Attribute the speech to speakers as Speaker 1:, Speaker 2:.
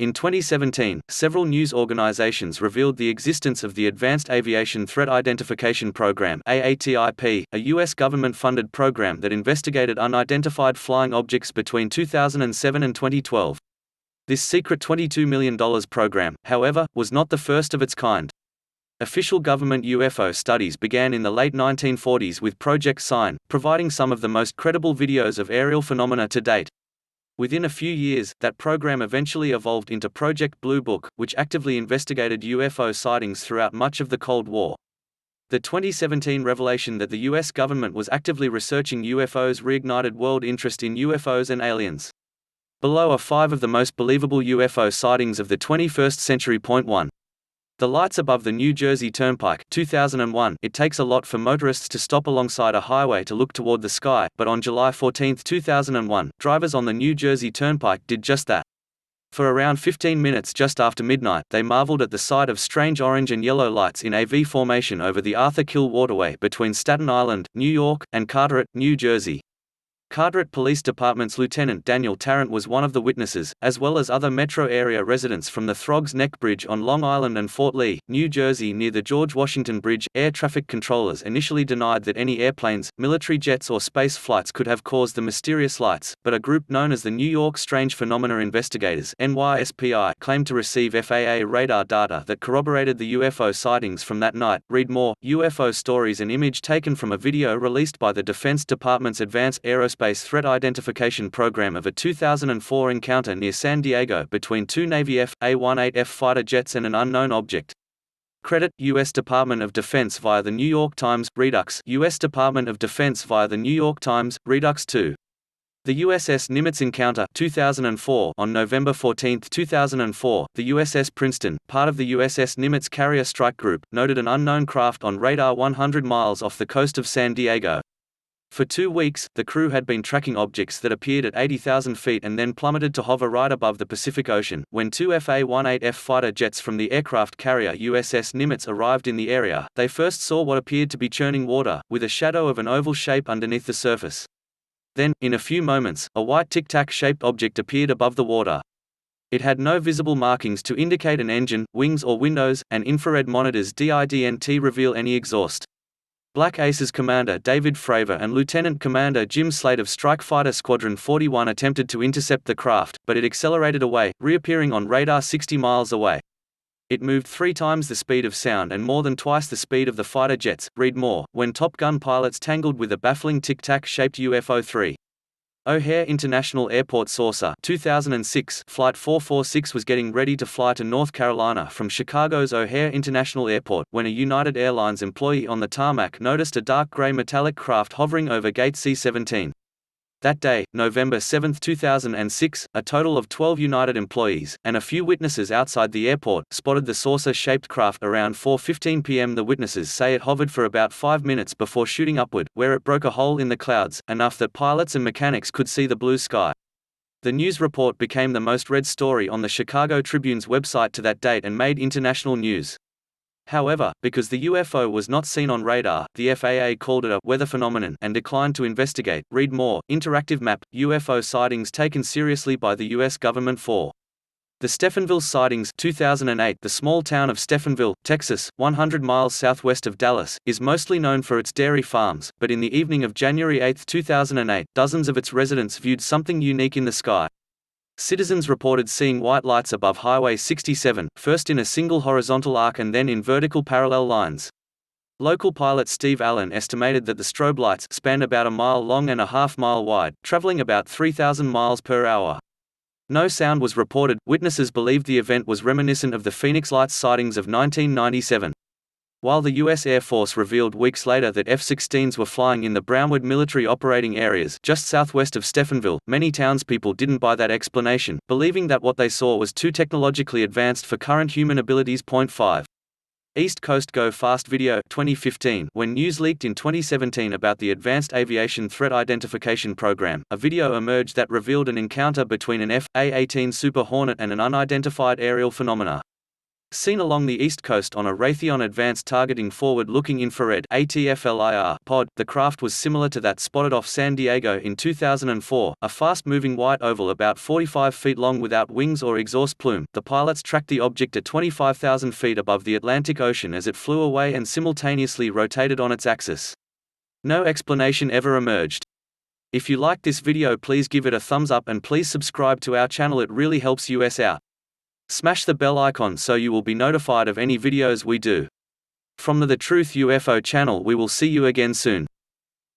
Speaker 1: In 2017, several news organizations revealed the existence of the Advanced Aviation Threat Identification Program (AATIP), a U.S. government-funded program that investigated unidentified flying objects between 2007 and 2012. This secret $22 million program, however, was not the first of its kind. Official government UFO studies began in the late 1940s with Project Sign, providing some of the most credible videos of aerial phenomena to date. Within a few years, that program eventually evolved into Project Blue Book, which actively investigated UFO sightings throughout much of the Cold War. The 2017 revelation that the US government was actively researching UFOs reignited world interest in UFOs and aliens. Below are 5 of the most believable UFO sightings of the 21st century. 1. The lights above the New Jersey Turnpike, 2001. It takes a lot for motorists to stop alongside a highway to look toward the sky, but on July 14, 2001, drivers on the New Jersey Turnpike did just that. For around 15 minutes just after midnight, they marveled at the sight of strange orange and yellow lights in a V formation over the Arthur Kill Waterway between Staten Island, New York, and Carteret, New Jersey. Carteret Police Department's Lieutenant Daniel Tarrant was one of the witnesses, as well as other metro area residents from the Throgs Neck Bridge on Long Island and Fort Lee, New Jersey near the George Washington Bridge. Air traffic controllers initially denied that any airplanes, military jets or space flights could have caused the mysterious lights, but a group known as the New York Strange Phenomena Investigators (NYSPI) claimed to receive FAA radar data that corroborated the UFO sightings from that night. Read more: UFO stories. An image taken from a video released by the Defense Department's Advanced Aerospace Threat Identification Program of a 2004 encounter near San Diego between 2 Navy F/A-18F fighter jets and an unknown object. Credit: U.S. Department of Defense via the New York Times. Redux: U.S. Department of Defense via the New York Times. Redux 2. The USS Nimitz encounter, 2004. On November 14, 2004, the USS Princeton, part of the USS Nimitz Carrier Strike Group, noted an unknown craft on radar 100 miles off the coast of San Diego. For 2 weeks, the crew had been tracking objects that appeared at 80,000 feet and then plummeted to hover right above the Pacific Ocean. When 2 F/A-18F fighter jets from the aircraft carrier USS Nimitz arrived in the area, they first saw what appeared to be churning water, with a shadow of an oval shape underneath the surface. Then, in a few moments, a white tic-tac-shaped object appeared above the water. It had no visible markings to indicate an engine, wings or windows, and infrared monitors didn't reveal any exhaust. Black Aces Commander David Fravor and Lieutenant Commander Jim Slade of Strike Fighter Squadron 41 attempted to intercept the craft, but it accelerated away, reappearing on radar 60 miles away. It moved 3 times the speed of sound and more than twice the speed of the fighter jets. Read more: when Top Gun pilots tangled with a baffling tic-tac-shaped UFO. 3. O'Hare International Airport saucer, 2006. Flight 446 was getting ready to fly to North Carolina from Chicago's O'Hare International Airport when a United Airlines employee on the tarmac noticed a dark gray metallic craft hovering over Gate C-17. That day, November 7, 2006, a total of 12 United employees, and a few witnesses outside the airport, spotted the saucer-shaped craft around 4:15 p.m. The witnesses say it hovered for about 5 minutes before shooting upward, where it broke a hole in the clouds, enough that pilots and mechanics could see the blue sky. The news report became the most read story on the Chicago Tribune's website to that date and made international news. However, because the UFO was not seen on radar, the FAA called it a weather phenomenon and declined to investigate. Read more: interactive map, UFO sightings taken seriously by the U.S. government. 4. The Stephenville sightings, 2008. The small town of Stephenville, Texas, 100 miles southwest of Dallas, is mostly known for its dairy farms, but in the evening of January 8, 2008, dozens of its residents viewed something unique in the sky. Citizens reported seeing white lights above Highway 67, first in a single horizontal arc and then in vertical parallel lines. Local pilot Steve Allen estimated that the strobe lights spanned about a mile long and a half-mile wide, traveling about 3,000 miles per hour. No sound was reported. Witnesses believed the event was reminiscent of the Phoenix Lights sightings of 1997. While the U.S. Air Force revealed weeks later that F-16s were flying in the Brownwood military operating areas just southwest of Stephenville, many townspeople didn't buy that explanation, believing that what they saw was too technologically advanced for current human abilities. 5. East Coast Go Fast Video, 2015. When news leaked in 2017 about the Advanced Aviation Threat Identification Program, a video emerged that revealed an encounter between an F/A-18 Super Hornet and an unidentified aerial phenomena. Seen along the east coast on a Raytheon Advanced Targeting Forward-Looking Infrared pod, the craft was similar to that spotted off San Diego in 2004, a fast-moving white oval about 45 feet long without wings or exhaust plume. The pilots tracked the object at 25,000 feet above the Atlantic Ocean as it flew away and simultaneously rotated on its axis. No explanation ever emerged. If you liked this video, please give it a thumbs up and please subscribe to our channel, it really helps us out. Smash the bell icon so you will be notified of any videos we do. From the Truth UFO channel, we will see you again soon.